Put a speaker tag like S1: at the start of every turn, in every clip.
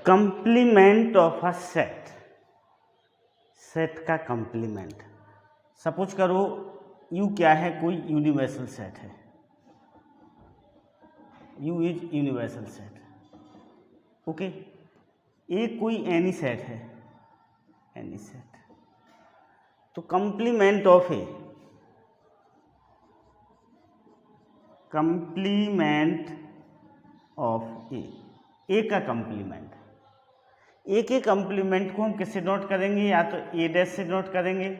S1: Complement of a set, set का complement. Suppose करो U क्या है, कोई यूनिवर्सल सेट है, U is universal set, okay. A कोई एनी सेट है, एनी सेट, तो complement of A, complement of A का कंप्लीमेंट, ए के कंप्लीमेंट को हम किससे नोट करेंगे, या तो ए डैश से नोट करेंगे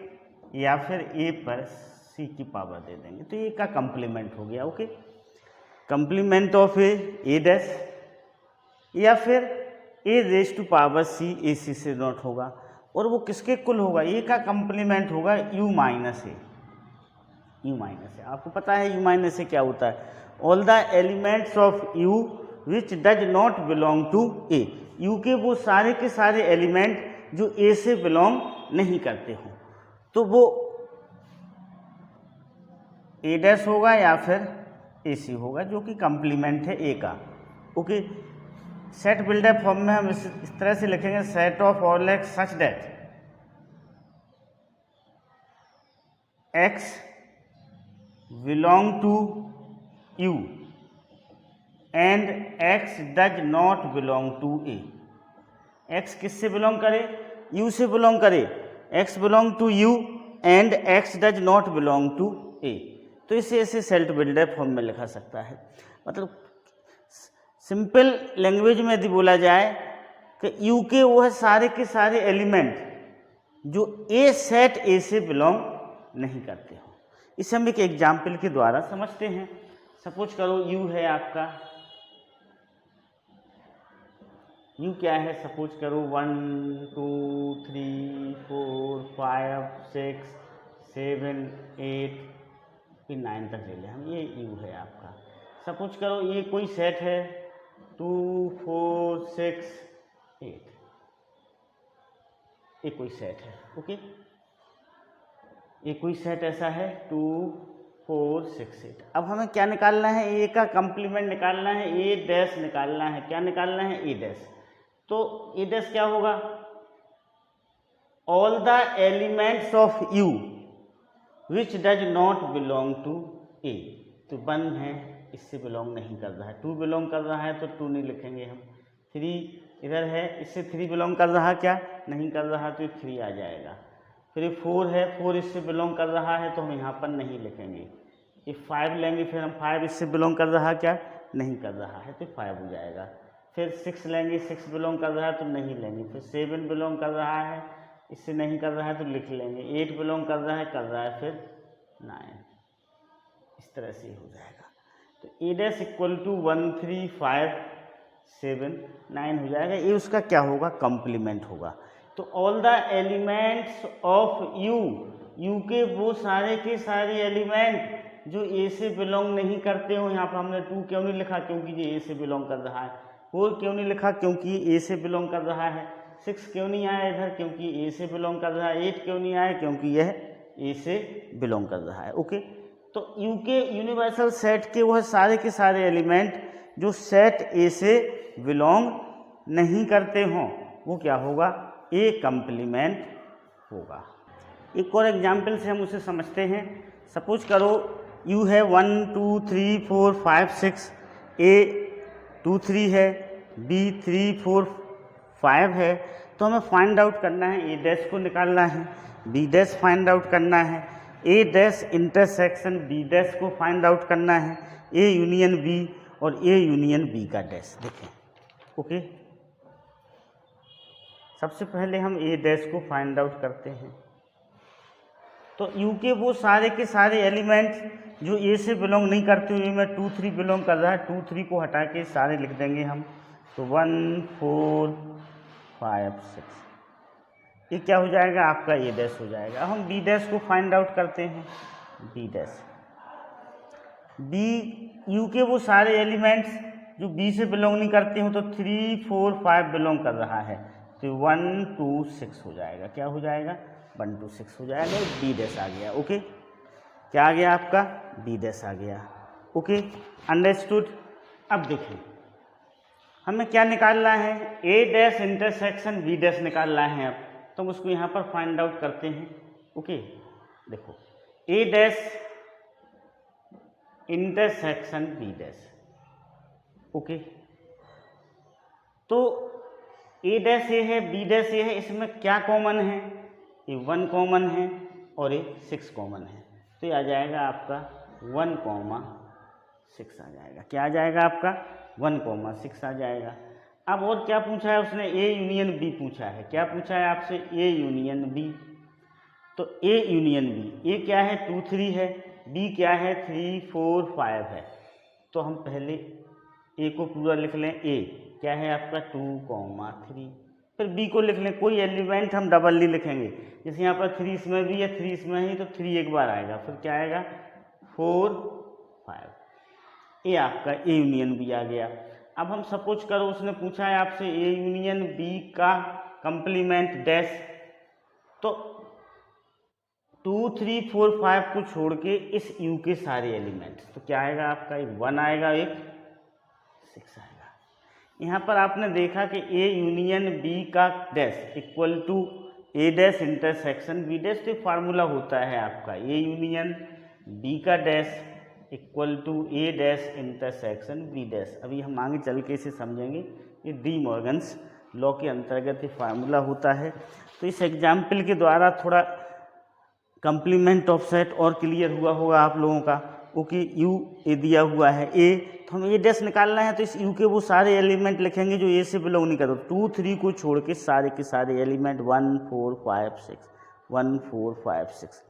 S1: या फिर ए पर सी की पावर दे देंगे, तो ए का कंप्लीमेंट हो गया, okay. Complement of A dash, या फिर ए रेज टू पावर सी ए सी से नोट होगा, और वो किसके कुल होगा, ए का कंप्लीमेंट होगा U minus A, U minus A. आपको पता है यू माइनस ए क्या होता है, all the elements of U which does not belong to A, U के वो सारे के सारे एलिमेंट जो ए से बिलोंग नहीं करते हो, तो वो ए डैश होगा या फिर ए सी होगा, जो कि कंप्लीमेंट है ए का, ओके। सेट बिल्डअप फॉर्म में हम इस तरह से लिखेंगे, set of all x such that x belong to U and x does not belong to A. X किससे बिलोंग करे, यू से बिलोंग करे, x belong to U and x does not belong to A. तो इसे ऐसे set buildup form में लिखा सकता है। मतलब सिंपल लैंग्वेज में यदि बोला जाए कि यू के वो है सारे के सारे एलिमेंट जो ए सेट ए से बिलोंग नहीं करते हो। इसे हम एक एग्जाम्पल के द्वारा समझते हैं। सपोज करो यू है आपका, यू क्या है, सपोज करो 1 2 3 4 5 6 7 8 फिर 9 तक ले लें हम, ये यू है आपका। सपोज करो ये कोई सेट है 2 4 6 8, ये कोई सेट है, ओके। ये कोई सेट ऐसा है 2 4 6 8। अब हमें क्या निकालना है, ए का कंप्लीमेंट निकालना है, ए डैश निकालना है। क्या निकालना है, ए डैश। तो ए डैश क्या होगा, all the elements of U which does not belong to A. तो 1 है, इससे बिलोंग नहीं कर रहा है, 2 बिलोंग कर रहा है तो 2 नहीं लिखेंगे हम, 3 इधर है, इससे 3 बिलोंग कर रहा, क्या नहीं कर रहा, तो 3 आ जाएगा। फिर 4 है, 4 इससे बिलोंग कर रहा है तो हम यहाँ पर नहीं लिखेंगे। ये 5 लेंगे, फिर हम 5 इससे बिलोंग कर रहा, क्या नहीं कर रहा है, तो 5 हो जाएगा। फिर 6 लेंगे, 6 बिलोंग कर रहा है तो नहीं लेंगे। फिर 7 बिलोंग कर रहा है, इससे नहीं कर रहा है तो लिख लेंगे। 8 बिलोंग कर रहा है, फिर 9, इस तरह से हो जाएगा। तो ए डैश इक्वल टू 1 3 5 7 9 हो जाएगा। ये उसका क्या होगा, कंप्लीमेंट होगा। तो all the elements of you, you के वो सारे के सारे एलिमेंट जो ए से बिलोंग नहीं करते हो। यहाँ पर हमने 2 क्यों नहीं लिखा, क्योंकि ये ए से बिलोंग कर रहा है। 4 क्यों नहीं लिखा, क्योंकि ए से बिलोंग कर रहा है। 6 क्यों नहीं आया इधर, क्योंकि ए से बिलोंग कर रहा है। 8 क्यों नहीं आया, क्योंकि यह ए से बिलोंग कर रहा है, ओके। तो यू के यूनिवर्सल सेट के वह सारे के सारे एलिमेंट जो सेट ए से बिलोंग नहीं करते हों, वो क्या होगा, ए कंप्लीमेंट होगा। एक और एग्जाम्पल से हम उसे समझते हैं। सपोज करो यू है 1 2 3 4 5 6, ए 2 3 है, बी 3 4 5 है। तो हमें फाइंड आउट करना है, ए डैश को निकालना है, बी डैश फाइंड आउट करना है, A dash intersection B dash को फाइंड आउट करना है, ए यूनियन बी और ए यूनियन बी का डैश। देखें, ओके। सबसे पहले हम ए डैश को फाइंड आउट करते हैं। तो यू के वो सारे के सारे एलिमेंट्स जो ए से बिलोंग नहीं करते हुए में 2 3 बिलोंग कर रहा है, 2 3 को हटा के सारे लिख देंगे हम। तो 1 4 5 6, ये क्या हो जाएगा, आपका ए डैश हो जाएगा। अब हम बी डैश को फाइंड आउट करते हैं। बी डैश, बी यू के वो सारे एलिमेंट्स जो बी से बिलोंग नहीं करते हो, तो 3 4 5 बिलोंग कर रहा है, तो 1 2 6 हो जाएगा। क्या हो जाएगा, 1 2 6 हो जाएगा। बी डैश आ गया, ओके। क्या आ गया आपका, बी डैश आ गया, ओके। अंडरस्टूड। अब देखिए हमें क्या निकालना है, A dash intersection B dash निकालना है। अब तो हम उसको यहाँ पर फाइंड आउट करते हैं। ओके, देखो A dash intersection B dash. Okay, तो ए डैश ये है, बी डैश ये है, इसमें क्या कॉमन है, ये 1 कॉमन है और ये 6 कॉमन है। तो ये आ जाएगा आपका 1,6 आ जाएगा। क्या आ जाएगा आपका 1,6 आ जाएगा। अब और क्या पूछा है उसने, ए यूनियन बी पूछा है। क्या पूछा है आपसे, ए यूनियन बी। तो ए यूनियन बी, ए क्या है 2 3 है, बी क्या है 3 4 5 है। तो हम पहले ए को पूरा लिख लें, ए क्या है आपका 2,3, फिर बी को लिख लें। कोई एलिमेंट हम डबल नहीं लिखेंगे, जैसे यहाँ पर 3 इसमें भी है, 3 इसमें ही, तो 3 एक बार आएगा, फिर क्या आएगा 4 5। ये आपका ए यूनियन बी आ गया। अब हम सपोज करो उसने पूछा है आपसे ए यूनियन बी का कंप्लीमेंट डैश, तो 2 3 4 5 को छोड़ के इस यू के सारे एलिमेंट्स, तो क्या आएगा आपका, एक 1 आएगा, एक 6 आएगा। यहाँ पर आपने देखा कि ए यूनियन बी का dash equal to A dash intersection B dash. तो फार्मूला होता है आपका ए यूनियन बी का dash equal to A dash intersection B dash. अभी हम आगे चल के इसे समझेंगे, ये डी मॉर्गन्स लॉ के अंतर्गत ये फार्मूला होता है। तो इस एग्जाम्पल के द्वारा थोड़ा कंप्लीमेंट ऑफ सेट और क्लियर हुआ होगा आप लोगों का। ओके, यू ए दिया हुआ है ए, तो हमें ए डैश निकालना है, तो इस यू के वो सारे एलिमेंट लिखेंगे जो ए से बिलोंग नहीं करते। 2 3 को छोड़ के सारे के सारे एलिमेंट 1 4 5 6 1 4 5 6।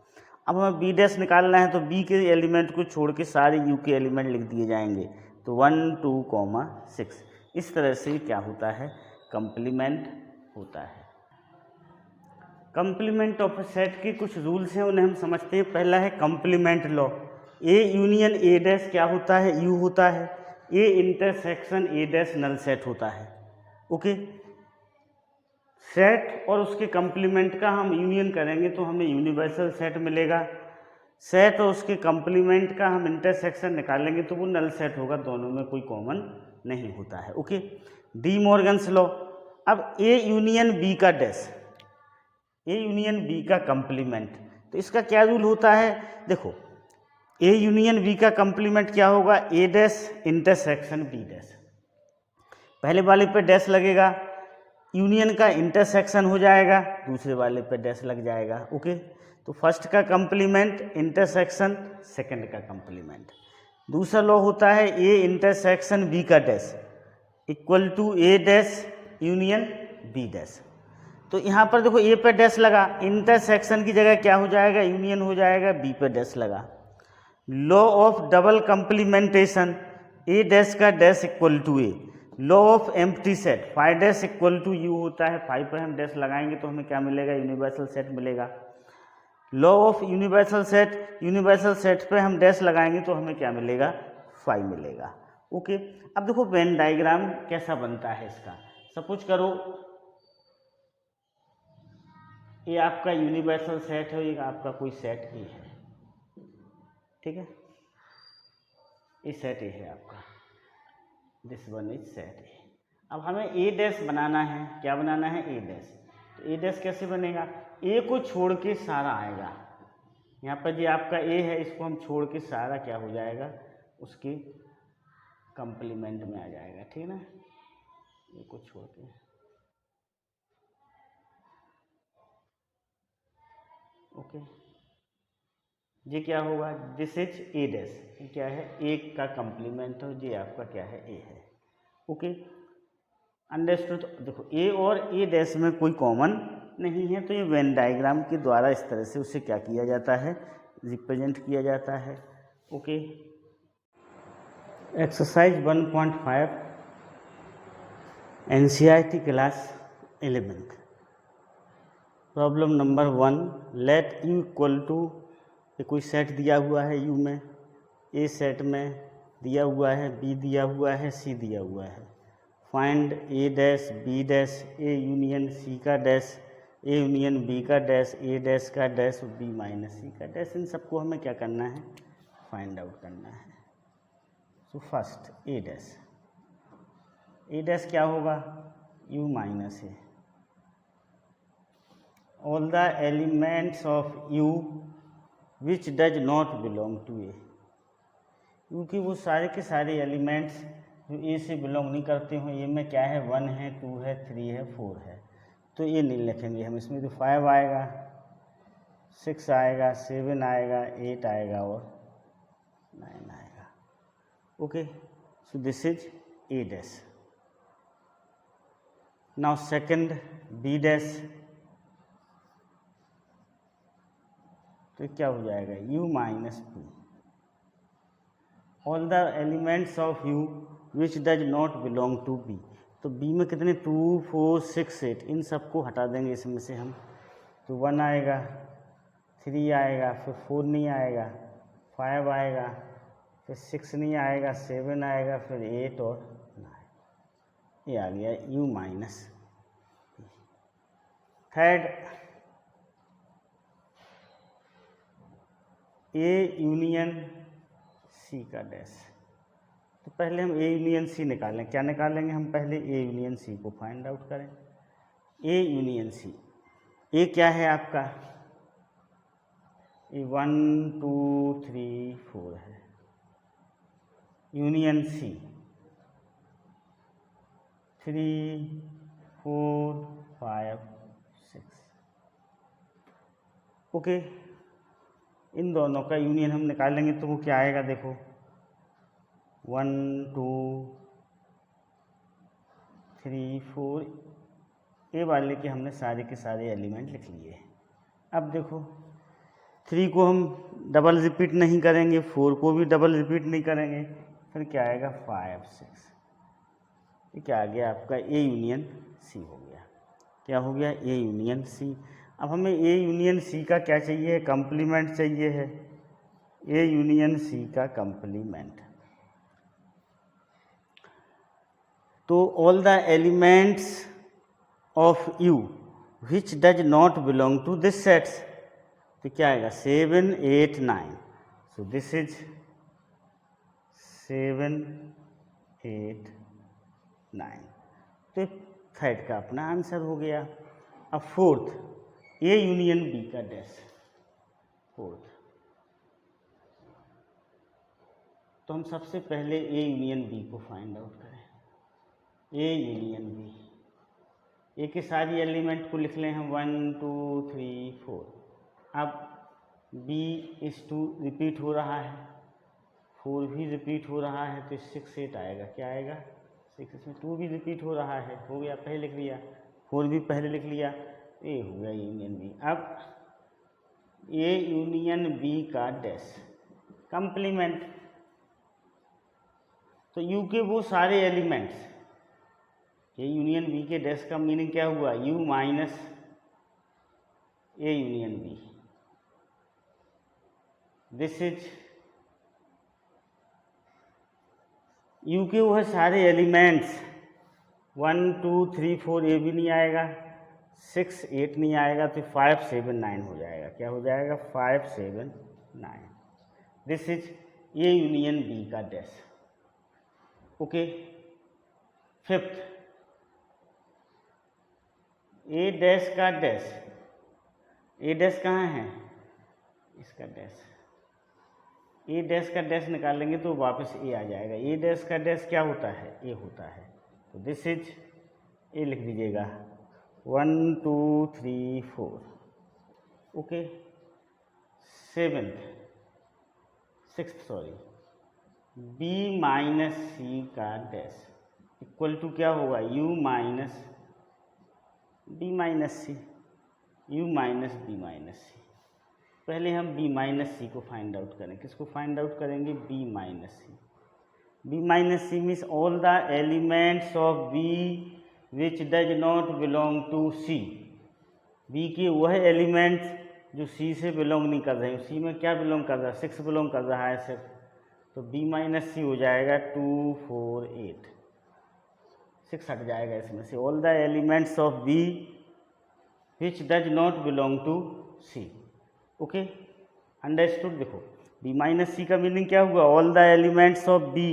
S1: अब हमें बी डैश निकालना है, तो बी के एलिमेंट को छोड़ के सारे यू के एलिमेंट लिख दिए जाएंगे, तो 1 2 6। इस तरह से क्या होता है, कंप्लीमेंट होता है। कंप्लीमेंट ऑफ सेट के कुछ रूल्स हैं, उन्हें हम समझते हैं। पहला है complement law. A union A dash क्या होता है, यू होता है। A intersection A dash null set होता है। ओके, सेट और उसके कंप्लीमेंट का हम यूनियन करेंगे तो हमें यूनिवर्सल सेट मिलेगा। सेट और उसके कंप्लीमेंट का हम इंटरसेक्शन निकालेंगे तो वो नल सेट होगा, दोनों में कोई कॉमन नहीं होता है। Okay, D Morgan's law. अब ए यूनियन बी का डैश, ए यूनियन बी का कंप्लीमेंट, तो इसका क्या रूल होता है, देखो ए यूनियन बी का कंप्लीमेंट क्या होगा, ए डैश इंटरसेक्शन बी डैश। पहले वाले पे डैश लगेगा, यूनियन का इंटरसेक्शन हो जाएगा, दूसरे वाले पे डैश लग जाएगा। ओके, तो फर्स्ट का कंप्लीमेंट इंटरसेक्शन, सेकंड का कंप्लीमेंट। दूसरा लॉ होता है ए इंटरसेक्शन बी का dash equal to A dash union B dash. तो यहाँ पर देखो ए पे डैश लगा, इंटरसेक्शन की जगह क्या हो जाएगा, यूनियन हो जाएगा, बी पे डैश लगा। Law of double complementation, A dash का dash equal to A. Law of empty set, 5 dash equal to U होता है, 5 पर हम डैश लगाएंगे तो हमें क्या मिलेगा, यूनिवर्सल सेट मिलेगा। Law of universal set, universal set पे हम डैश लगाएंगे तो हमें क्या मिलेगा, 5 मिलेगा। ओके, अब देखो वेन डायग्राम कैसा बनता है इसका। सपोज करो ये आपका यूनिवर्सल सेट है, ये आपका कोई सेट ए है, ठीक है, ये सेट ए है आपका, दिस वन इज सेट ए। अब हमें ए डैश बनाना है, क्या बनाना है, ए डैश। तो ए डैश कैसे बनेगा, ए को छोड़ के सारा आएगा, यहाँ पर जो आपका ए है इसको हम छोड़ के सारा क्या हो जाएगा, उसके कंप्लीमेंट में आ जाएगा, ठीक है ना, ए को छोड़ के। ओके, ये क्या होगा, दिस इज ए डैश, ये क्या है, ए का कंप्लीमेंट है, ये आपका क्या है, ए है। Okay, understood. देखो ए और ए डैश में कोई कॉमन नहीं है, तो ये वेन डायग्राम के द्वारा इस तरह से उसे क्या किया जाता है, रिप्रेजेंट किया जाता है। Okay, exercise 1.5 NCERT class 11th, problem number 1, let U equal to, कोई सेट दिया हुआ है यू में, ए सेट में दिया हुआ है, बी दिया हुआ है, सी दिया हुआ है। Find A dash B dash A union C का डैश, ए यूनियन बी का डैश, ए डैश का डैश, बी माइनस सी का डैश। इन सबको हमें क्या करना है, फाइंड आउट करना है। So first A dash, A dash क्या होगा, u minus A. All the elements of u which does not belong to A, क्योंकि वो सारे के सारे एलिमेंट्स जो ए से बिलोंग नहीं करते हों, ए में क्या है 1 है 2 है 3 है 4 है, तो ये नहीं लिखेंगे हम। इसमें तो 5 आएगा, 6 आएगा, 7 आएगा, 8 आएगा और 9 आएगा। Okay, so this is A dash. Now second B dash, तो क्या हो जाएगा u minus P. All the elements of u which does not belong to b, तो b में कितने 2 4 6 8, इन सबको हटा देंगे इसमें से हम, तो 1 आएगा, 3 आएगा, फिर 4 नहीं आएगा, 5 आएगा, फिर 6 नहीं आएगा, 7 आएगा, फिर 8 और 9, ये आ गया u minus. Third A union C का डैश, तो पहले हम ए यूनियन सी निकालें। क्या निकालेंगे हम, पहले ए यूनियन सी को फाइंड आउट करें। ए यूनियन सी, ए क्या है आपका, ये 1 2 3 4 है, यूनियन सी 3 4 5 6। ओके, इन दोनों का यूनियन हम निकालेंगे तो वो क्या आएगा, देखो 1 2 3 4, ए वाले के हमने सारे के सारे एलिमेंट लिख लिए। अब देखो 3 को हम डबल रिपीट नहीं करेंगे, 4 को भी डबल रिपीट नहीं करेंगे, फिर क्या आएगा 5 6, ये क्या आ गया आपका ए यूनियन सी हो गया। क्या हो गया, ए यूनियन सी। अब हमें ए यूनियन सी का क्या चाहिए, कंप्लीमेंट चाहिए है, ए यूनियन सी का कंप्लीमेंट। तो all the elements of U which does not belong to this sets, तो क्या आएगा 7 8 9, सो दिस इज 7 8 9, तो थर्ड का अपना आंसर हो गया। अब फोर्थ ए यूनियन बी का डैश, फोर्थ, तो हम सबसे पहले ए यूनियन बी को फाइंड आउट करें। ए यूनियन बी, ए के सारी एलिमेंट को लिख लें हम 1 2 3 4। अब बी इस 2 रिपीट हो रहा है, 4 भी रिपीट हो रहा है, तो 6 8 आएगा, क्या आएगा 6, इसमें 2 भी रिपीट हो रहा है, हो गया, पहले लिख लिया, 4 भी पहले लिख लिया, ये हो गया यूनियन बी। अब ए यूनियन बी का डैश कंप्लीमेंट, तो यू के वो सारे एलिमेंट्स, ए यूनियन बी के डैश का मीनिंग क्या हुआ, U minus A union B, this is U के वो है सारे एलिमेंट्स, 1 2 3 4, ए भी नहीं आएगा, 6 8 नहीं आएगा, तो 5 7 9 हो जाएगा। क्या हो जाएगा 5 7 9, this is A union B का dash. Okay, fifth A dash का डैश, ए डैश कहाँ है, इसका डैश, ए डैश का डैश निकालेंगे तो वापस ए आ जाएगा। ए डैश का डैश क्या होता है, ए होता है, तो दिस इज ए लिख दीजिएगा 1 2 3 4। ओके, सिक्स्थ बी माइनस सी का डैश इक्वल टू क्या होगा, U minus B minus C, U minus B minus C. पहले हम बी माइनस सी को फाइंड आउट करें, किसको फाइंड आउट करेंगे, B minus C. B minus C means all the elements of B which does not belong to C, B के वह elements जो सी से बिलोंग नहीं कर रहे हैं। सी में क्या बिलोंग कर रहा है, 6 बिलोंग कर रहा है सिर्फ, तो बी माइनस सी हो जाएगा 2 4 8, 6 हट जाएगा इसमें से। All the elements of B which does not belong to C. Okay, understood. देखो बी माइनस सी का मीनिंग क्या हुआ, all the elements of B,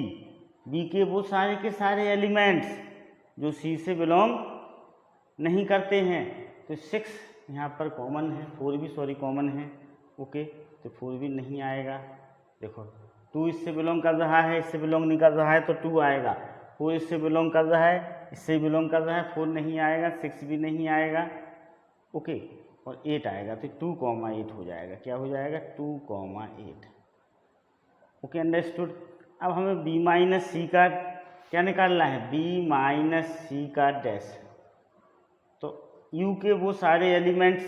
S1: B के वो सारे के सारे एलिमेंट्स जो सी से बिलोंग नहीं करते हैं। तो 6 यहाँ पर कॉमन है, 4 भी सॉरी कॉमन है, ओके, तो 4 भी नहीं आएगा। देखो 2 इससे बिलोंग कर रहा है, इससे बिलोंग नहीं कर रहा है तो 2 आएगा। 4 इससे बिलोंग कर रहा है, इससे बिलोंग कर रहा है, 4 नहीं आएगा, 6 भी नहीं आएगा, ओके, और 8 आएगा। तो 2,8 हो जाएगा। क्या हो जाएगा? 2,8। Okay, understood. अब हमें बी माइनस सी का क्या निकालना है? बी माइनस सी का डैश। तो यू के वो सारे एलिमेंट्स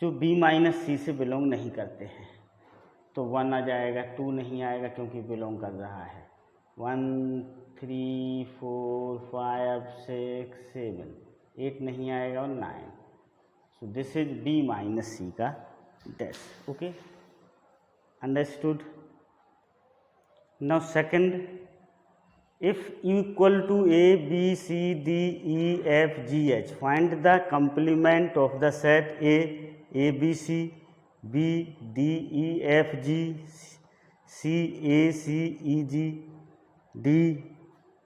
S1: जो बी माइनस सी से बिलोंग नहीं करते हैं, तो 1 आ जाएगा, 2 नहीं आएगा क्योंकि बिलोंग कर रहा है, 1 3 4 5 6 7 8 नहीं आएगा और 9। So this is B minus C का dash. Okay, understood. Now second, if U equal to A, B, C, D, E, F, G, H, find the complement of the set A, B, C, B, D, E, F, G, C, A, C, E, G, D,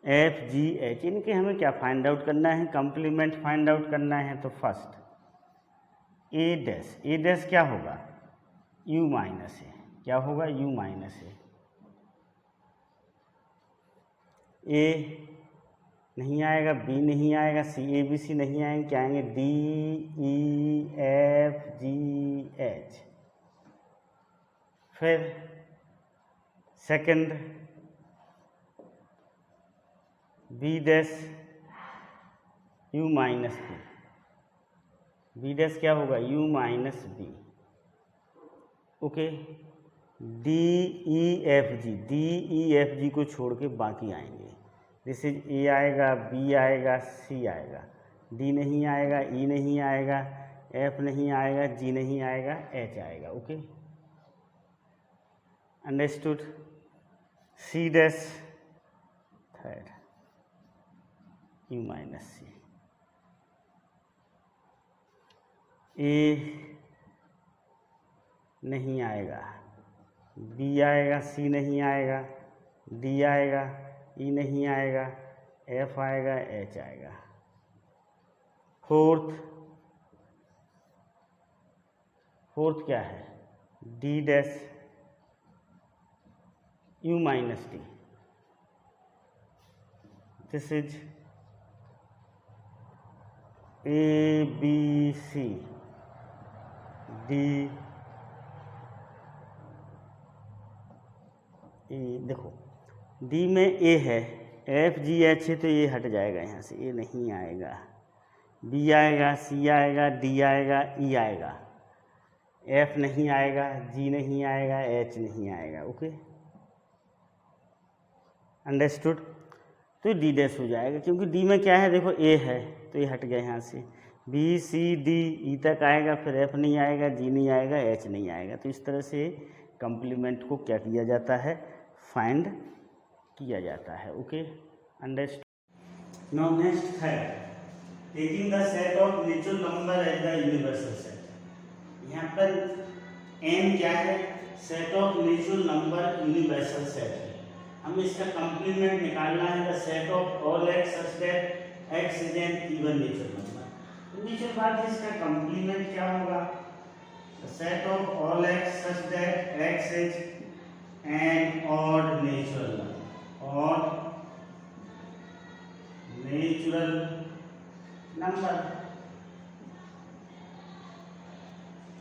S1: F, G, H। इनके हमें क्या find out करना है? Complement find out करना है। तो first A dash क्या होगा? U minus A. क्या होगा? U माइनस ए नहीं आएगा, B नहीं आएगा, C A B C नहीं आएंगे, क्या आएंगे? D E F G H। फिर second B dash U minus B dash क्या होगा? U minus B। Okay, D E F G को छोड़ के बाकी आएंगे। दिस इज ए आएगा, बी आएगा, सी आएगा, डी नहीं आएगा, ई नहीं आएगा, एफ नहीं आएगा, जी नहीं आएगा, एच आएगा। Okay, understood. C dash third U minus C. A नहीं आएगा, बी आएगा, सी नहीं आएगा, डी आएगा, ई नहीं आएगा, एफ आएगा, एच आएगा। फोर्थ क्या है? D dash U minus D. This is A B C D A. देखो डी में ए है, एफ जी एच है, तो ये हट जाएगा यहाँ से, ये नहीं आएगा। बी आएगा, सी आएगा, डी आएगा, ई आएगा, एफ नहीं आएगा, जी नहीं आएगा, एच नहीं आएगा। Okay, understood. तो डी डैश हो जाएगा, क्योंकि डी में क्या है? देखो ए है तो ये हट गया यहाँ से। बी सी डी ई तक आएगा, फिर एफ नहीं आएगा, जी नहीं आएगा, एच नहीं आएगा। तो इस तरह से कंप्लीमेंट को क्या किया जाता है? फाइंड किया जाता है। Okay, understood. नाउ नेक्स्ट है taking the set of natural number as the universal set. यहाँ पर एम क्या है? Set of natural number universal set है। हमें इसका कंप्लीमेंट निकालना है। The set of all x such that x is an even natural number. नीचे बात है, इसका कंप्लीमेंट क्या होगा? The set of all x such that x is an odd natural number. Odd natural number.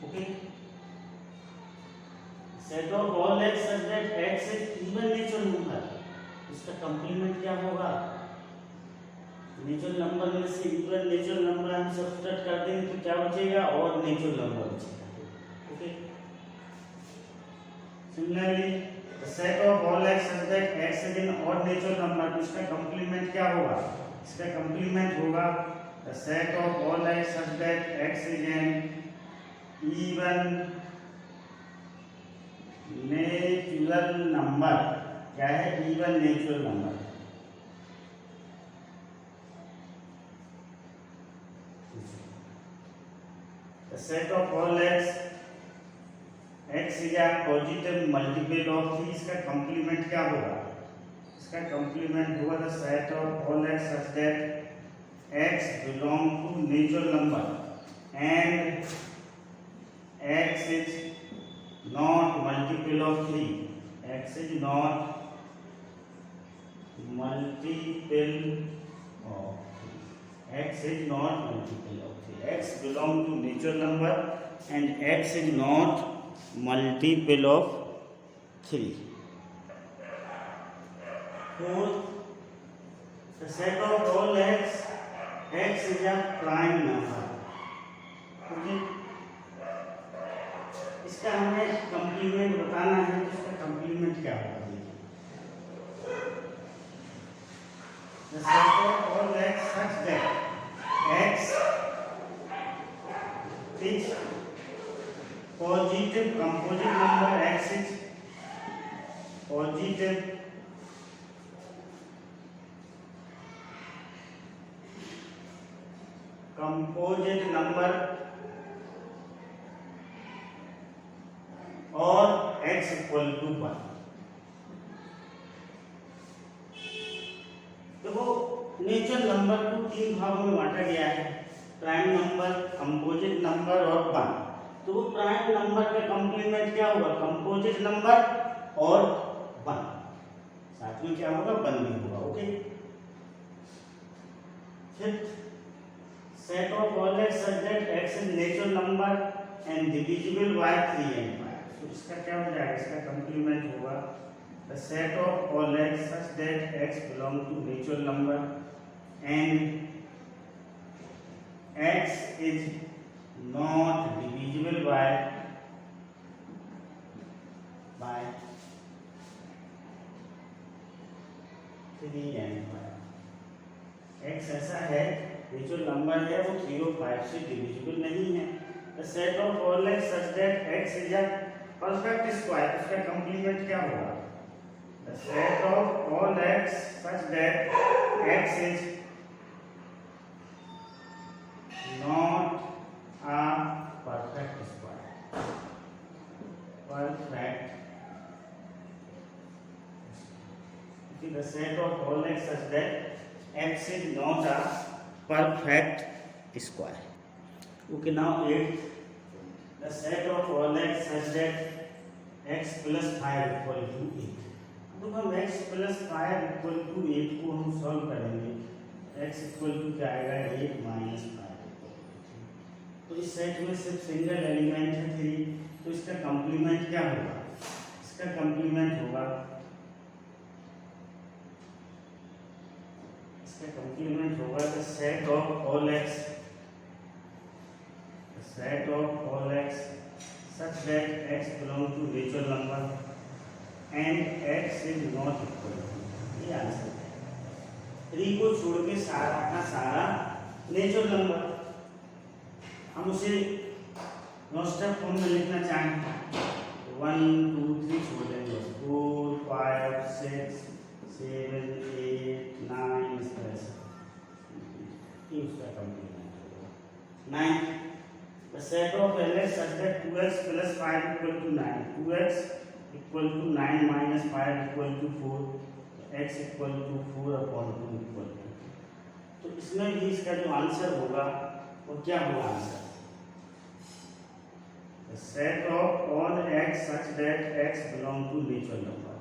S1: Okay, set of all x such that x is even natural number. इसका complement क्या होगा? Natural number में से even natural number हम subtract कर देंगे तो क्या बचेगा? ऑड नेचुरल नंबर बचेगा। Okay, similarly the set of all x such that x is an odd natural number. तो इसका कंप्लीमेंट क्या होगा? इसका कंप्लीमेंट होगा the set of all x such that x is an even natural number. क्या है? Even natural number. The set of all x is a positive multiple of 3। इसका complement क्या होगा? इसका कंप्लीमेंट होगा the set of all x such that x belong to natural number and x is not multiple of 3. X is not multiple of 3. X is not multiple of 3. X belong to natural number and X is not multiple of 3. Fourth, the set of all X, X is a prime number. Okay? इसका हमें complement बताना है तो इसका complement क्या होगा? The set of all x such that x is positive composite number, x is positive composite number और x equal to 1. देखो नेचुरल नंबर को 3 भागों में बांटा गया है, प्राइम नंबर, कंपोजिट नंबर और 1. तो वो प्राइम नंबर का कंप्लीमेंट क्या होगा? कंपोजिट नंबर और 1. साथ में क्या होगा? 1 भी होगा. Okay. Fifth, set of all x such that x is natural number and divisible by 3 and 5. तो इसका क्या हो जाएगा? इसका कंप्लीमेंट होगा the set of all x such that x belong to natural number and x is not divisible by 3 and 5. x ऐसा है natural number है, वो 3 और 5 से डिविजिबल नहीं है. the set of all x such that x is a perfect square. उसका complement क्या होगा? The set of all x such that x is not a perfect square. Perfect. Okay, the set of all x such that x is not a perfect square. Okay, now 8. The set of all x such that x plus 5 equal to 8. तो हम x plus 5 equal to 8 को हम solve करेंगे. x equal to क्या आएगा? 8 minus 5. तो इस set में सिर्फ सिंगल एलिमेंट है 3. तो इसका कंप्लीमेंट क्या होगा? इसका कंप्लीमेंट होगा the set of all x such that x belong to natural number and x is not equal to. ये आंसर है. 3 को छोड़ के सारा का सारा नेचुरल नंबर हम उसे नॉस्टॉप फॉर्म में लिखना चाहें 1 2 3 छोड़ देंगे. 4 5 6 7 8 9 इस तरह से. ये उसका कंप्लीमेंट होगा. 9. The set of Lx such that 2x plus 5 equal to 9. 2x equal to 9 minus 5 equal to 4. x equal to 4 upon 2 equal to. तो इसमें भी इसका जो आंसर होगा वो क्या होगा? Answer the set of all x such that x belong to natural number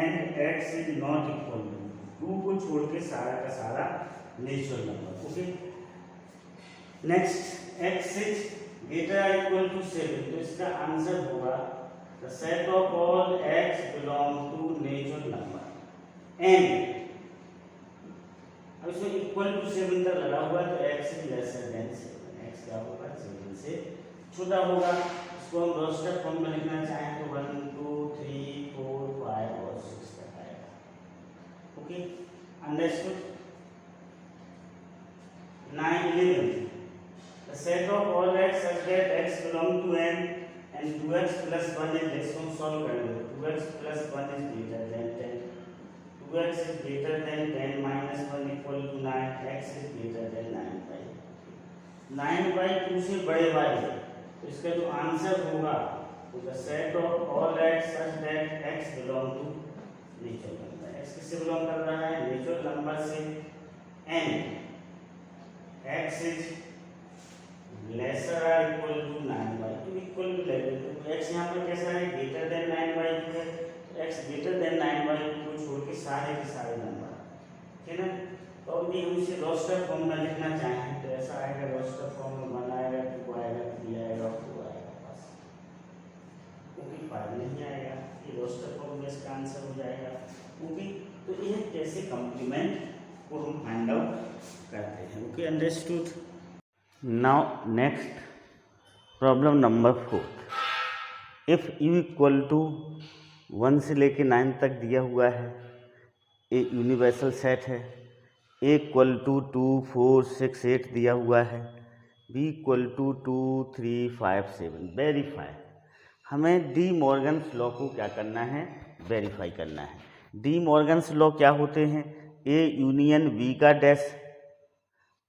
S1: and x is not equal to 2 को छोड़ के सारा का सारा natural number. Okay. Next, x is greater or equal to 7. तो इसका आंसर होगा the set of all x belong to natural number and अब इसमें इक्वल टू 7 तक लगा हुआ है तो x is lesser than 7. x क्या होगा? 7 से छोटा होगा. इसको हम रोस्टर फॉर्म में लिखना चाहें तो 1 2 3 4 5 और 6 तक आएगा. Okay. Understood. 9 11. The set of all x such that x belong to n and 2x plus 1 is less than solve करेंगे. 2x plus 1 is greater than 10. 2x is greater than 10 minus 1 equal to 9. x is greater than 9 by 9 by 2 से बड़े वाले. तो इसका जो answer होगा तो the set of all x such that x belong to natural number. x किससे belong कर रहा है, नेचुरल नंबर से, एंड x इज लेसर और इक्वल टू 9/2 इक्वल टू ले लेते हैं। तो x यहाँ पर कैसा है, ग्रेटर देन 9/2 है, तो x ग्रेटर देन 9/2 को छोड़ के सारे के सारे नंबर, ठीक है ना। तो अब ये हम इसे रोस्टर फॉर्म में लिखना चाहें तो ऐसा आएगा, रोस्टर फॉर्म में 1 आएगा, 2 आएगा, 3 आएगा, 4 आएगा, बस क्योंकि 5 नहीं आएगा, ये रोस्टर फॉर्म में इसका आंसर हो जाएगा क्योंकि। तो ये कैसे कॉम्प्लीमेंट को हम फाइंड आउट करते हैं। Okay, understood. Now next problem number 4। If u equal to 1 से लेके 9 तक दिया हुआ है, ए यूनिवर्सल सेट है, a इक्वल टू 2 4 6 8 दिया हुआ है, b इक्वल टू 2 3 5 7 वेरीफाई। हमें डी मॉर्गन्स लॉ को क्या करना है, वेरीफाई करना है। डी मॉर्गन्स लॉ क्या होते हैं, a यूनियन b का डैश।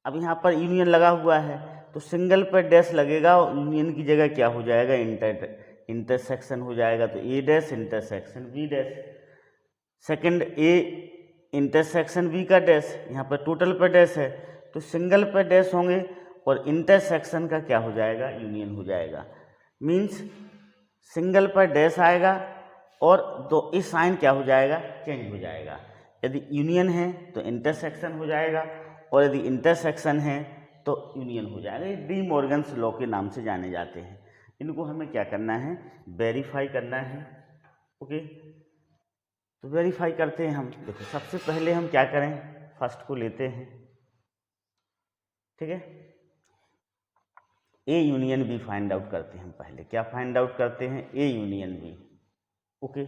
S1: अब यहाँ पर यूनियन लगा हुआ है तो सिंगल पर डैश लगेगा और यूनियन की जगह क्या हो जाएगा, इंटरसेक्शन हो जाएगा। तो A dash intersection B dash. Second A intersection B का डैश, यहाँ पर टोटल पर डैश है तो सिंगल पर डैश होंगे और इंटरसेक्शन का क्या हो जाएगा, यूनियन हो जाएगा। मीन्स सिंगल पर डैश आएगा और दो इस साइन क्या हो जाएगा, चेंज हो जाएगा। यदि यूनियन है तो इंटरसेक्शन हो जाएगा और यदि इंटरसेक्शन है तो यूनियन हो जाएगा। ये डी मॉर्गन्स लॉ के नाम से जाने जाते हैं। इनको हमें क्या करना है, वेरीफाई करना है। ओके, तो वेरीफाई करते हैं हम। देखो सबसे पहले हम क्या करें, फर्स्ट को लेते हैं, ठीक है। A union B find out करते हैं हम पहले। क्या फाइंड आउट करते हैं, ए यूनियन बी। ओके,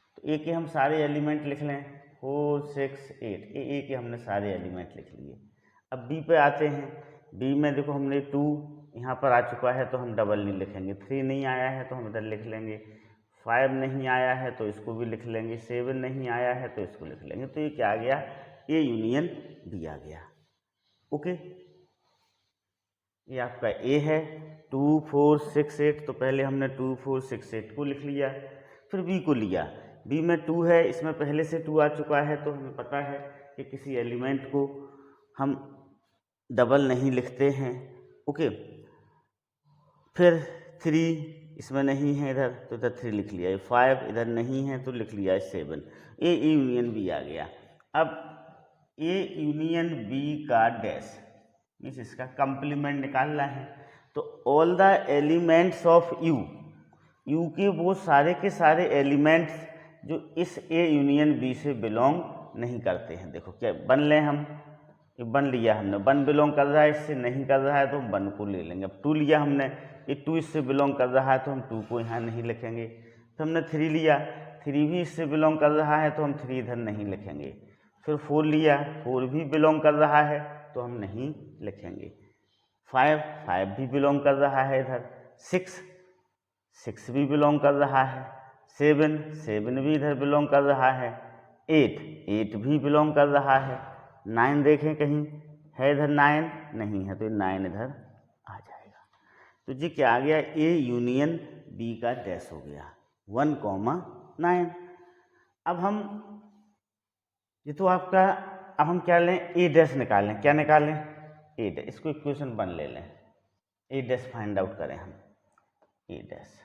S1: तो ए के हम सारे एलिमेंट लिख लें, 4 6 8, ए के हमने सारे एलिमेंट लिख लिए। अब बी पे आते हैं। बी में देखो हमने 2 यहाँ पर आ चुका है तो हम डबल नहीं लिखेंगे, 3 नहीं आया है तो हम इधर लिख लेंगे, 5 नहीं आया है तो इसको भी लिख लेंगे, 7 नहीं आया है तो इसको लिख लेंगे। तो ये क्या आ गया, ए यूनियन बी आ गया। ओके, ये आपका ए है। 2 4 6 8, तो पहले हमने 2 4 6 8 को लिख लिया, फिर बी को लिया। बी में 2 है, इसमें पहले से 2 आ चुका है तो हमें पता है कि किसी एलिमेंट को हम डबल नहीं लिखते हैं। ओके, फिर 3 इसमें नहीं है इधर तो इधर 3 लिख लिया, 5 इधर नहीं है तो लिख लिया 7। ए यूनियन बी आ गया। अब ए यूनियन बी का डैश मीन्स इसका कंप्लीमेंट निकालना है। तो all the elements of you, you के वो सारे के सारे एलिमेंट्स जो इस ए यूनियन बी से बिलोंग नहीं करते हैं। देखो क्या बन लें हम, ये बन लिया हमने, 1 बिलोंग कर रहा है, इससे नहीं कर रहा है तो हम 1 को ले लेंगे। अब 2 लिया हमने, ये 2 इससे बिलोंग कर रहा है तो हम 2 को यहाँ नहीं लिखेंगे। फिर हमने 3 लिया, 3 भी इससे बिलोंग कर रहा है तो हम 3 इधर नहीं लिखेंगे। फिर 4 लिया, 4 भी बिलोंग कर रहा है तो हम नहीं लिखेंगे। 5 भी बिलोंग कर रहा है इधर, 6 भी बिलोंग कर रहा है, 7 भी इधर बिलोंग कर रहा है, 8 भी बिलोंग कर रहा है, 9 देखें कहीं है इधर, 9 नहीं है तो 9 इधर आ जाएगा। तो जी क्या आ गया, ए यूनियन बी का डैश हो गया 1,9। अब हम ये तो आपका, अब हम क्या लें, ए डैश निकालें। क्या निकालें, ए डैश। इसको इक्वेशन 1 ले लें, ए डैश फाइंड आउट करें हम, ए डैश।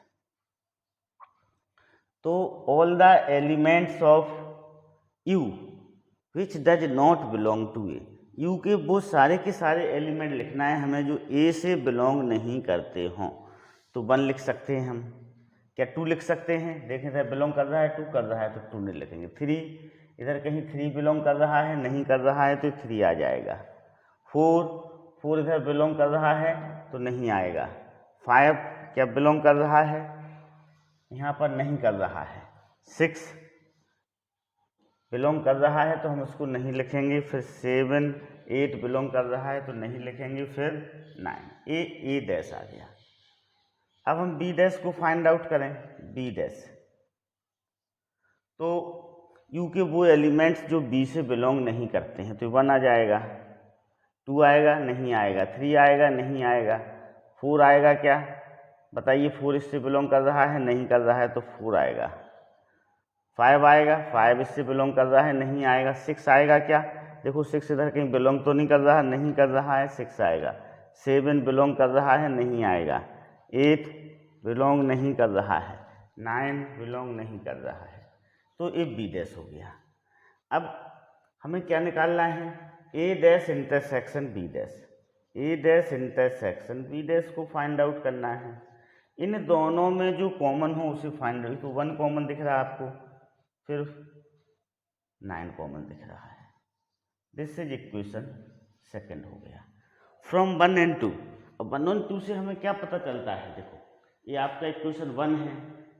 S1: तो all the elements of U which does not belong to A, U के वो सारे के सारे एलिमेंट लिखना है हमें जो ए से बिलोंग नहीं करते हों। तो 1 लिख सकते हैं हम, क्या 2 लिख सकते हैं, देखें इधर बिलोंग कर रहा है, 2 कर रहा है तो 2 नहीं लिखेंगे। 3 इधर कहीं 3 बिलोंग कर रहा है, नहीं कर रहा है तो 3 आ जाएगा। 4 इधर बिलोंग कर रहा है तो नहीं आएगा। 5 क्या बिलोंग कर रहा है, यहाँ पर नहीं कर रहा है। 6 बिलोंग कर रहा है तो हम उसको नहीं लिखेंगे। फिर 7 8 बिलोंग कर रहा है तो नहीं लिखेंगे। फिर 9, ए डैश आ गया। अब हम बी डैश को फाइंड आउट करें, बी डैश। तो यू के वो एलिमेंट्स जो बी से बिलोंग नहीं करते हैं, तो 1 आ जाएगा, 2 आएगा, नहीं आएगा, 3 आएगा, नहीं आएगा, 4 आएगा। क्या बताइए, 4 इससे बिलोंग कर रहा है, नहीं कर रहा है तो 4 आएगा। 5 आएगा, 5 इससे बिलोंग कर रहा है, नहीं आएगा। 6 आएगा क्या, देखो 6 इधर कहीं बिलोंग तो नहीं कर रहा, नहीं कर रहा है, 6 आएगा। 7 बिलोंग कर रहा है, नहीं आएगा। 8 बिलोंग नहीं कर रहा है। 9 बिलोंग नहीं कर रहा है। तो ये बी डैश हो गया। अब हमें क्या निकालना है, A dash intersection B dash, A dash intersection B dash को फाइंड आउट करना है। इन दोनों में जो कॉमन हो उसे फाइंड आउट, तो 1 कॉमन दिख रहा है आपको, फिर 9 कॉमन दिख रहा है। दिस इज इक्वेशन सेकंड हो गया। फ्रॉम 1 and 2, अब 1 और 2 से हमें क्या पता चलता है, देखो ये आपका इक्वेशन 1 है,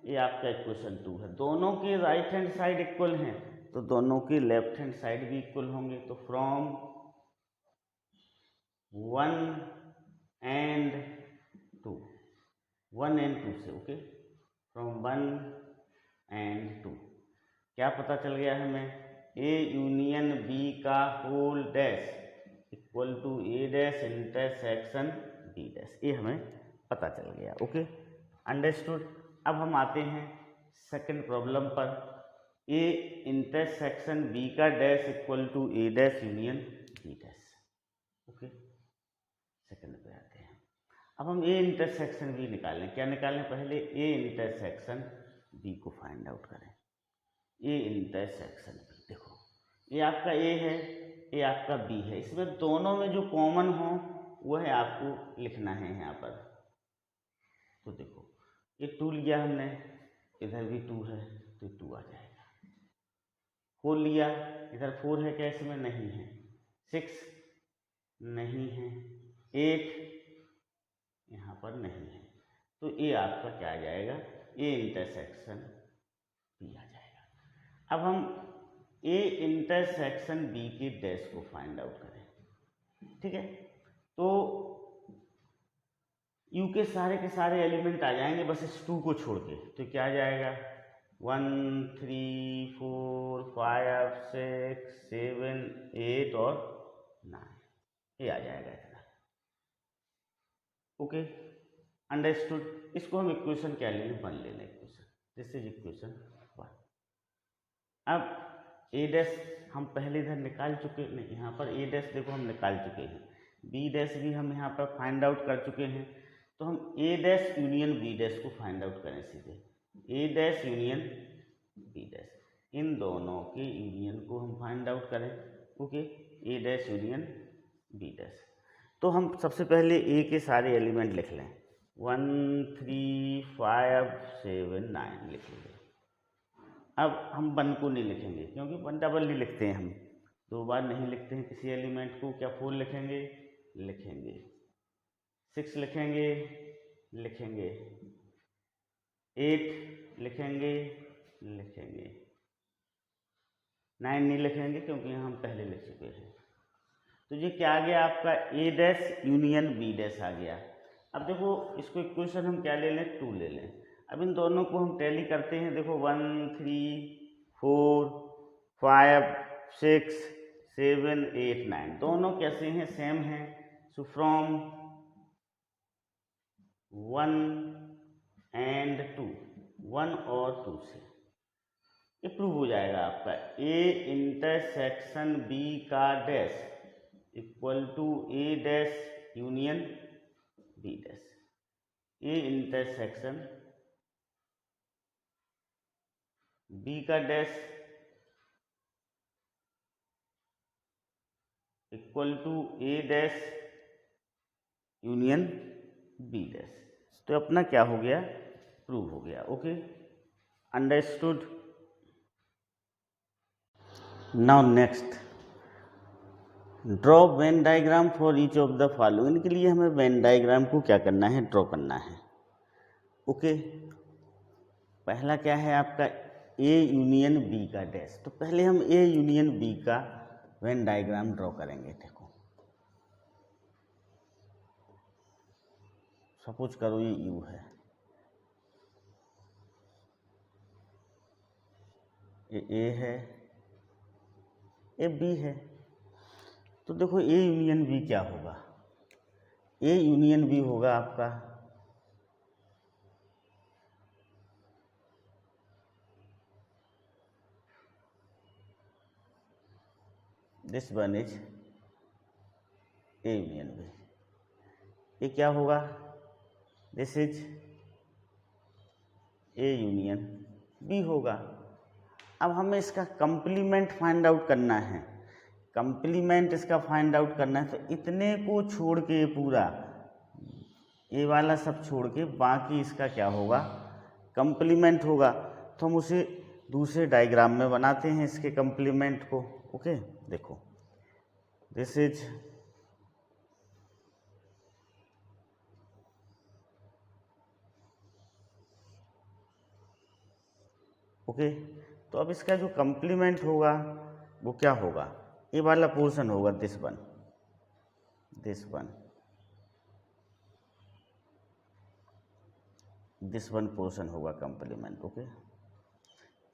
S1: ये आपका इक्वेशन 2 है, दोनों के राइट हैंड साइड इक्वल हैं, तो दोनों के लेफ्ट हैंड साइड भी इक्वल होंगे। तो फ्रॉम 1 and 2, 1 and 2 से, ओके, फ्रॉम 1 and 2 क्या पता चल गया हमें, ए यूनियन बी का whole dash equal to A dash intersection B dash, ये हमें पता चल गया। Okay, understood. अब हम आते हैं सेकंड प्रॉब्लम पर, ए इंटरसेक्शन बी का dash equal to A dash union B dash. Okay, second पे आते हैं। अब हम ए इंटरसेक्शन बी निकालें, क्या निकालें, पहले ए इंटरसेक्शन बी को फाइंड आउट करें। ए इंटरसेक्शन बी, देखो ये आपका ए है, ये आपका बी है, इसमें दोनों में जो कॉमन हो वह आपको लिखना है यहाँ पर। तो देखो ये 2 लिया हमने, इधर भी 2 है तो 2 आ जाएगा। 4 लिया, इधर 4 है क्या, इसमें नहीं है। 6 नहीं है, 8 यहाँ पर नहीं है, तो ये आपका क्या आ जाएगा, ए इंटरसेक्शन बी आ जाएगा। अब हम ए इंटरसेक्शन बी के डैश को फाइंड आउट करें, ठीक है। तो यू के सारे एलिमेंट आ जाएंगे बस इस 2 को छोड़ के, तो क्या आ जाएगा, 1 3 4 5 6 7 8 और 9, ये आ जाएगा इतना। Okay, understood. इसको हम इक्वेशन क्या ले लें, 1 ले लें इक्वेशन, दिस इज इक्वेशन 1। अब ए डैश हम पहले इधर निकाल चुके, नहीं यहाँ पर ए डैश देखो हम निकाल चुके हैं, बी डैश भी हम यहाँ पर फाइंड आउट कर चुके हैं। तो हम A dash union B dash को फाइंड आउट करें सीधे, ए डैश यूनियन बी डैश, इन दोनों के यूनियन को हम फाइंड आउट करें। Okay, A dash union B dash. तो हम सबसे पहले ए के सारे एलिमेंट लिख लें, 1 3 5 7 9 लिख लेंगे। अब हम 1 को नहीं लिखेंगे क्योंकि 1 डबल नहीं लिखते हैं, हम 2 बार नहीं लिखते हैं किसी एलिमेंट को। क्या 4 लिखेंगे, लिखेंगे। 6 लिखेंगे, लिखेंगे। 8 लिखेंगे, लिखेंगे। 9 नहीं लिखेंगे क्योंकि हम पहले लिख चुके हैं। तो ये क्या आ गया आपका, ए डैश यूनियन बी डैश आ गया। अब देखो इसको इक्वेशन हम क्या ले लें, 2 ले लें। अब इन दोनों को हम टैली करते हैं, देखो 1 3 4 5 6 7 8 9 दोनों कैसे हैं, सेम हैं। सो फ्रॉम 1 and 2, 1 और 2 से ये प्रूव हो जाएगा आपका, ए इंटरसेक्शन बी का dash equal to A dash union B dash. A intersection B का dash equal to A dash union B dash. तो अपना क्या हो गया, प्रूव हो गया। Okay, understood. Now next, draw Venn diagram for each of the following. इनके लिए हमें वेन डायग्राम को क्या करना है, ड्रॉ करना है। ओके, पहला क्या है आपका, ए यूनियन बी का डैश। तो पहले हम ए यूनियन बी का वेन डायग्राम ड्रॉ करेंगे। देखो सपोज करो ये यू है, ये ए है, ये बी है। तो देखो ए यूनियन बी क्या होगा, ए यूनियन बी होगा आपका this one is A union B. ये क्या होगा, this is A union B होगा। अब हमें इसका कंप्लीमेंट फाइंड आउट करना है, कंप्लीमेंट इसका फाइंड आउट करना है। तो इतने को छोड़ के पूरा ये वाला सब छोड़ के बाकी इसका क्या होगा, कंप्लीमेंट होगा। तो हम उसे दूसरे डायग्राम में बनाते हैं इसके कंप्लीमेंट को। ओके, देखो दिस इज ओके। तो अब इसका जो कंप्लीमेंट होगा वो क्या होगा, ये वाला पोर्शन होगा this one, this one portion होगा कंप्लीमेंट। ओके,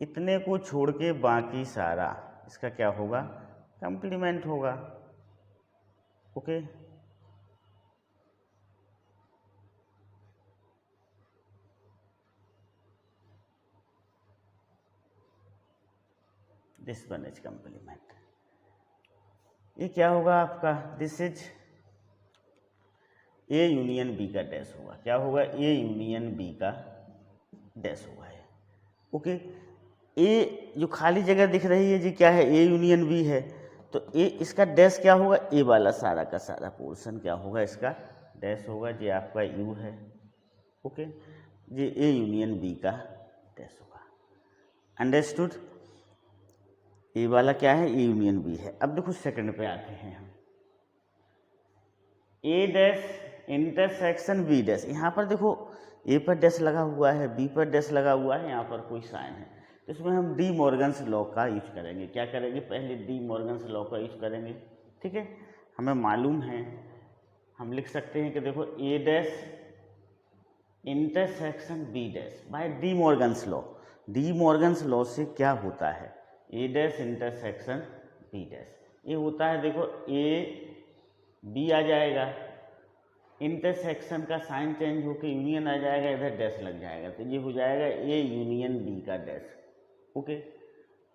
S1: इतने को छोड़ के बाकी सारा इसका क्या होगा, कंप्लीमेंट होगा। Okay, this one is complement. ये क्या होगा आपका, this is A union B का डैश होगा। क्या होगा, ए यूनियन बी का डैश होगा ये। ओके, ए जो खाली जगह दिख रही है जी क्या है, ए यूनियन बी है। तो ए इसका डैश क्या होगा, ए वाला सारा का सारा पोर्शन क्या होगा, इसका डैश होगा। ये आपका यू है। ओके, ये ए यूनियन बी का डैश होगा। अंडरस्टूड। ए वाला क्या है, ए यूनियन बी है। अब देखो सेकंड पे आते हैं हम, A dash intersection B dash. यहाँ पर देखो ए पर डैश लगा हुआ है, बी पर डैश लगा हुआ है, यहाँ पर कोई साइन है। तो इसमें हम डी मॉर्गन्स लॉ का यूज करेंगे। क्या करेंगे, पहले डी मॉर्गन्स लॉ का यूज करेंगे। ठीक है, हमें मालूम है, हम लिख सकते हैं कि देखो A dash intersection B dash by De Morgan's law. De Morgan's law से क्या होता है, A dash intersection B dash, ये होता है देखो ए बी आ जाएगा, इंटरसेक्शन का साइन चेंज होकर यूनियन आ जाएगा, इधर डैश लग जाएगा। तो ये हो जाएगा ए यूनियन बी का डैश। ओके,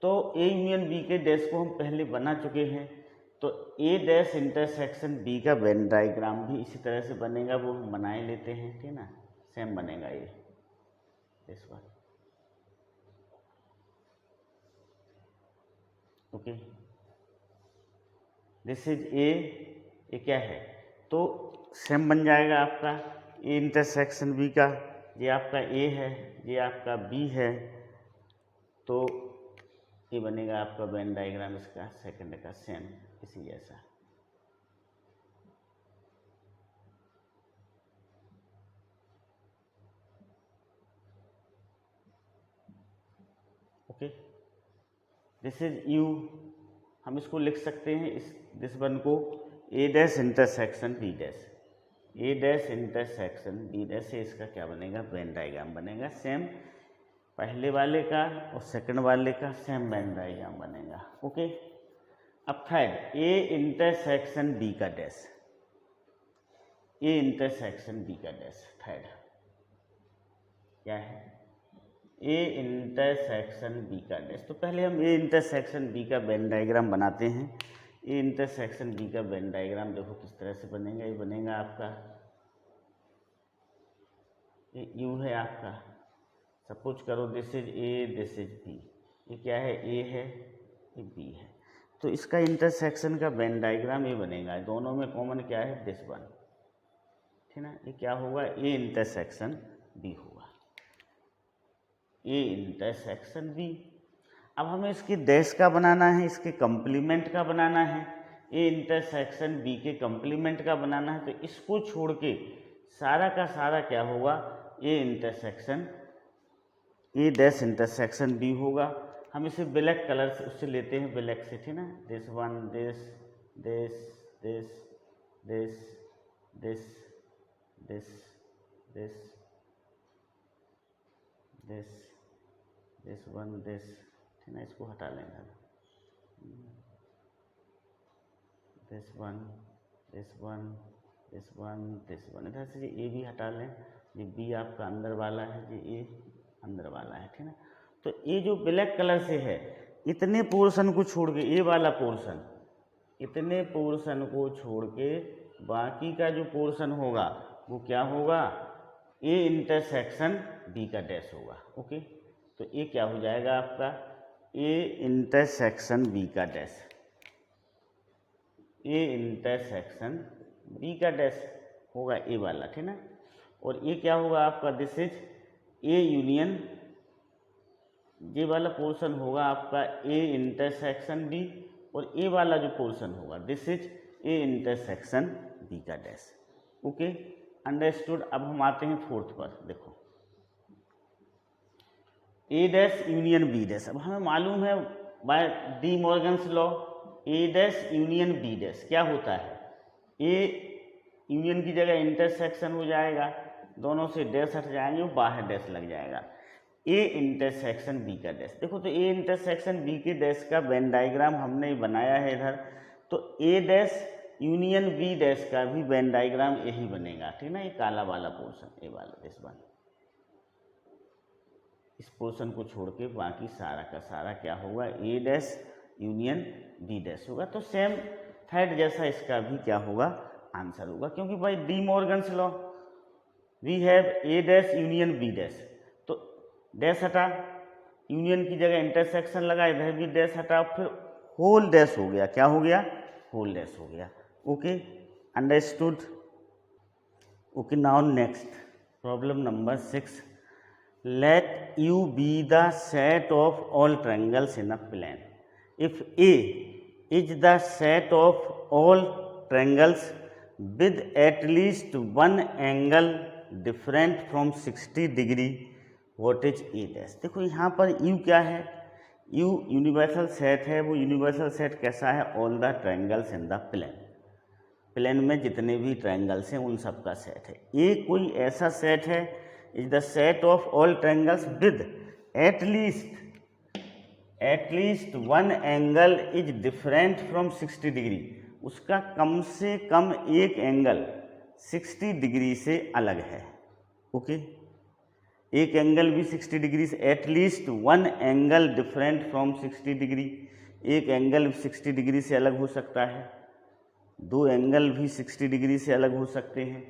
S1: तो ए यूनियन बी के डैश को हम पहले बना चुके हैं। तो ए डैश इंटरसेक्शन बी का वेन डायग्राम भी इसी तरह से बनेगा, वो हम बनाए लेते हैं। ठीक ना, सेम बनेगा ये इस बार। ओके, दिस इज ए, ये क्या है, तो सेम बन जाएगा आपका ए इंटरसेक्शन बी का। ये आपका ए है, ये आपका बी है, तो ये बनेगा आपका वेन डायग्राम इसका सेकंड का सेम इसी जैसा। ओके, दिस इज यू, हम इसको लिख सकते हैं इस दिस वन को ए dash intersection B dash, A dash intersection B dash से इसका क्या बनेगा, वेन डायग्राम बनेगा सेम पहले वाले का और सेकंड वाले का सेम वेन डायग्राम बनेगा। ओके, अब थर्ड ए इंटरसेक्शन बी का डैश, ए इंटरसेक्शन बी का डैश थर्ड क्या है, ए इंटरसेक्शन बी का डैश। तो पहले हम ए इंटरसेक्शन बी का वेन डायग्राम बनाते हैं। ए इंटरसेक्शन बी का वेन डायग्राम देखो किस तरह से बनेगा। ये बनेगा आपका, ये यू है आपका, सपोज करो this is A, this is B. ये क्या है, ए है, ये बी है। तो इसका इंटरसेक्शन का वेन डायग्राम ये बनेगा। दोनों में कॉमन क्या है, दिस वन, ठीक ना। ये क्या होगा, ए इंटरसेक्शन बी होगा, ए इंटरसेक्शन बी। अब हमें इसकी डैश का बनाना है, इसके कंप्लीमेंट का बनाना है, ए इंटरसेक्शन बी के कंप्लीमेंट का बनाना है। तो इसको छोड़ के सारा का सारा क्या होगा, A intersection, A dash intersection B होगा। हम इसे ब्लैक कलर से उससे लेते हैं, ब्लैक से, ठीक ना। This one, this this this this this this this this this one, this, ठीक ना। इसको हटा लेंगे, this one this one this one this one. इधर से ये ए भी हटा लें, ये बी आपका अंदर वाला है, ये ए अंदर वाला है, ठीक ना। तो ये जो ब्लैक कलर से है, इतने पोर्शन को छोड़ के ए वाला पोर्शन, इतने पोर्शन को छोड़ के बाकी का जो पोर्शन होगा वो क्या होगा, ए इंटरसेक्शन बी का डैश होगा। ओके, तो ये क्या हो जाएगा आपका ए इंटरसेक्शन बी का डैश, ए इंटरसेक्शन बी का डैश होगा ए वाला, ठीक ना। और ये क्या होगा आपका, दिस इज ए यूनियन, ये वाला पोर्शन होगा आपका ए इंटरसेक्शन बी, और ए वाला जो पोर्शन होगा this is A intersection B का डैश। Okay, understood. अब हम आते हैं फोर्थ पर। देखो A dash union B dash. अब हमें मालूम है by De Morgan's law A dash union B dash क्या होता है, ए यूनियन की जगह इंटरसेक्शन हो जाएगा, दोनों से डैश हट जाएंगे, वो बाहर डैश लग जाएगा, ए इंटरसेक्शन बी का डैश। देखो तो ए इंटरसेक्शन बी के डैश का वेन डायग्राम हमने बनाया है इधर, तो A dash union B dash का भी वेन डायग्राम यही बनेगा, ठीक ना। ये काला वाला पोर्शन ए वाला दिस वन, इस पोर्शन को छोड़ के बाकी सारा का सारा क्या होगा, ए डैश यूनियन बी डैश होगा। तो सेम थर्ड जैसा इसका भी क्या होगा, आंसर होगा, क्योंकि भाई De Morgan's law we have A dash union B dash, तो डैश हटा, यूनियन की जगह इंटरसेक्शन लगा, इधर भी डैश हटा, फिर होल डैश हो गया, क्या हो गया, होल डैश हो गया। Okay, understood. Okay, now next problem number 6। Let U be the set of all triangles in a plane if A is the set of all triangles with at least one angle different from 60 degree, what is A dash। देखो यहाँ पर U क्या है, U universal set है। वो universal set कैसा है, all the triangles in the plane, plane में जितने भी ट्रायंगल्स हैं उन सब का सेट है। A कोई ऐसा सेट है, is the set of all triangles with at least one angle is different from 60 degree, उसका कम से कम एक एंगल 60 डिग्री से अलग है। ओके, एक एंगल भी 60 डिग्री से, at least one angle different from 60 degree, एक एंगल 60 डिग्री से अलग हो सकता है, दो एंगल भी 60 डिग्री से अलग हो सकते हैं,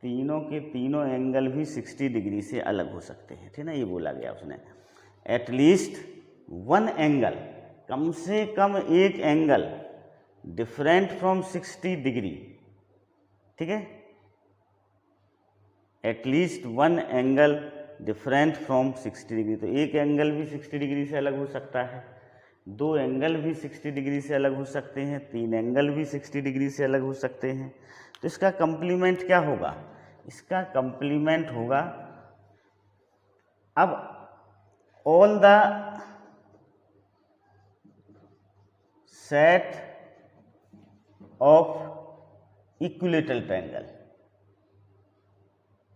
S1: तीनों के तीनों एंगल भी 60 डिग्री से अलग हो सकते हैं, ठीक ना। ये बोला गया उसने, एट लीस्ट वन एंगल, कम से कम एक एंगल डिफरेंट फ्रॉम 60 डिग्री, ठीक है, at least one angle different from 60 degree. तो एक एंगल भी 60 डिग्री से अलग हो सकता है, दो एंगल भी 60 डिग्री से अलग हो सकते हैं, तीन एंगल भी 60 डिग्री से अलग हो सकते हैं। तो इसका कंप्लीमेंट क्या होगा, इसका कंप्लीमेंट होगा, अब all the set of equilateral triangle,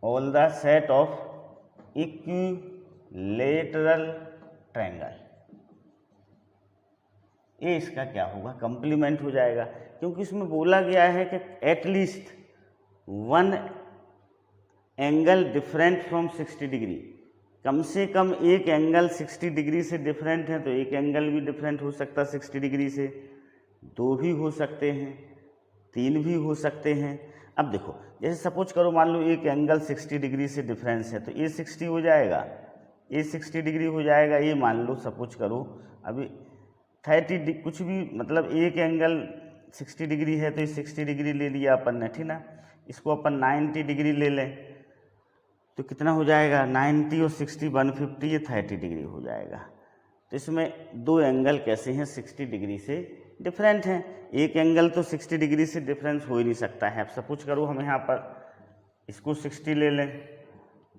S1: all the set of equilateral triangle, ये इसका क्या होगा, कंप्लीमेंट हो जाएगा, क्योंकि इसमें बोला गया है कि at least one angle different from 60 degree, कम से कम एक एंगल 60 डिग्री से डिफरेंट है, तो एक एंगल भी डिफरेंट हो सकता है 60 डिग्री से, दो भी हो सकते हैं, तीन भी हो सकते हैं। अब देखो, जैसे सपोज करो, मान लो एक एंगल 60 डिग्री से डिफरेंस है, तो ये 60 हो जाएगा, ये 60 डिग्री हो जाएगा, ये मान लो सपोज करो अभी 30 कुछ भी, मतलब एक एंगल 60 डिग्री है, तो ये 60 डिग्री ले लिया अपन ने, ठीक ना। इसको अपन 90 डिग्री ले लें, तो कितना हो जाएगा, 90 और 60 150, ये 30 डिग्री हो जाएगा। तो इसमें दो एंगल कैसे हैं, 60 डिग्री से डिफरेंट हैं, एक एंगल तो 60 डिग्री से डिफरेंस हो ही नहीं सकता है। अब सपोज करो हम यहाँ पर इसको 60 ले लें,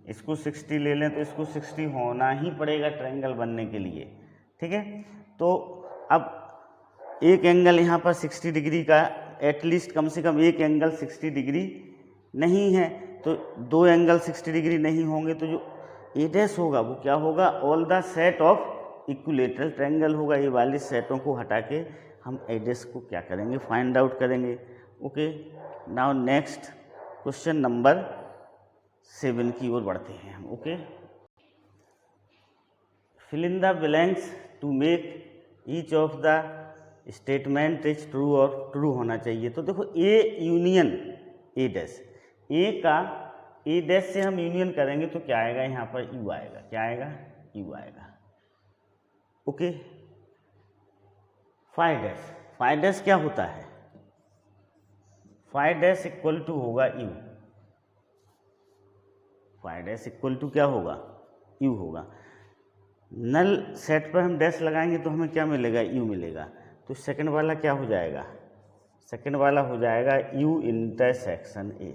S1: इसको 60 ले लें, तो इसको 60 होना ही पड़ेगा ट्रायंगल बनने के लिए, ठीक है। तो अब एक एंगल यहाँ पर 60 डिग्री का, एटलीस्ट कम से कम एक एंगल 60 डिग्री नहीं है, तो दो एंगल 60 डिग्री नहीं होंगे, तो जो ए डैश होगा वो क्या होगा, all the set of equilateral triangle होगा। ये वाले सेटों को हटा के हम ए डैश को क्या करेंगे, फाइंड आउट करेंगे। Okay, now next question number 7 की ओर बढ़ते हैं हम। Okay, fill in the blanks to make each of the statement is true और ट्रू होना चाहिए। तो देखो ए यूनियन ए डैश, ए का ए डैश से हम यूनियन करेंगे तो क्या आएगा, यहाँ पर यू आएगा। क्या आएगा, यू आएगा। Okay, five dash, five dash क्या होता है, फाइव डैश इक्वल टू होगा U, five dash equal to क्या होगा, यू होगा। नल सेट पर हम डैश लगाएंगे तो हमें क्या मिलेगा, यू मिलेगा। तो सेकंड वाला क्या हो जाएगा, सेकंड वाला हो जाएगा यू इंटरसेक्शन ए।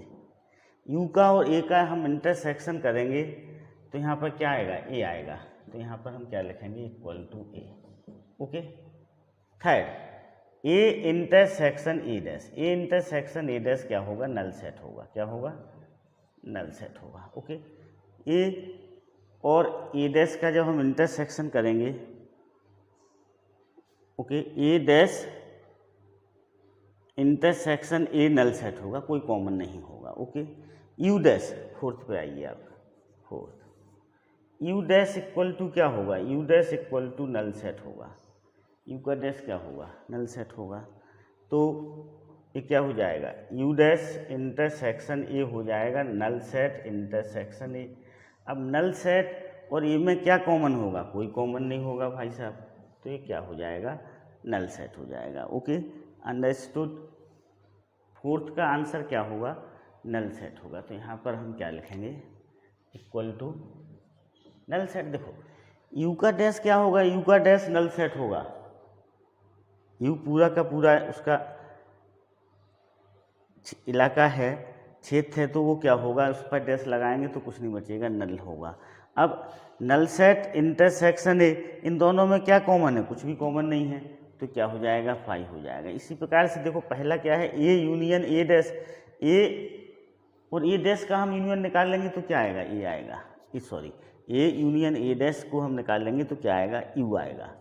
S1: यू का और ए का हम इंटरसेक्शन करेंगे तो यहाँ पर क्या आएगा, ए आएगा। तो यहाँ पर हम क्या लिखेंगे, equal to A. Okay, third, A intersection A dash, A intersection A dash क्या होगा, नल सेट होगा। क्या होगा, नल सेट होगा। ओके, ए और ए डैश का जब हम इंटरसेक्शन करेंगे, okay, A dash intersection A null set होगा, कोई कॉमन नहीं होगा। ओके, यू डैश, फोर्थ पे आइए आप, fourth, U dash equal to क्या होगा, U dash equal to null set होगा। यू का डैश क्या होगा, नल सेट होगा। तो ये क्या हो जाएगा, यू डैश इंटरसेक्शन ए हो जाएगा नल सेट इंटरसेक्शन ए। अब नल सेट और ए में क्या कॉमन होगा, कोई कॉमन नहीं होगा भाई साहब, तो ये क्या हो जाएगा, नल सेट हो जाएगा। Okay, understood. फोर्थ का आंसर क्या होगा, नल सेट होगा। तो यहाँ पर हम क्या लिखेंगे, इक्वल टू नल सेट। देखो यू का डैश क्या होगा, यू का डैश नल सेट होगा। यू पूरा का पूरा उसका इलाका है, क्षेत्र है, तो वो क्या होगा, उस पर डैश लगाएंगे तो कुछ नहीं बचेगा, नल होगा। अब नल सेट इंटरसेक्शन ए, इन दोनों में क्या कॉमन है, कुछ भी कॉमन नहीं है, तो क्या हो जाएगा, फाइव हो जाएगा। इसी प्रकार से देखो पहला क्या है, ए यूनियन ए डैश, ए और ए डैश का हम यूनियन निकाल लेंगे तो क्या आएगा, ए आएगा। Sorry, A union A dash को हम निकाल लेंगे तो क्या आएगा, यू आएगा।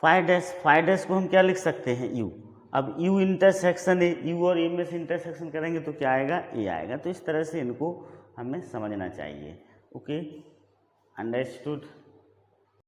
S1: फाइव डैश, फाइव डैश को हम क्या लिख सकते हैं, यू। अब यू इंटरसेक्शन ए, यू और ए में से इंटरसेक्शन करेंगे तो क्या आएगा, ए आएगा। तो इस तरह से इनको हमें समझना चाहिए। Okay, understood.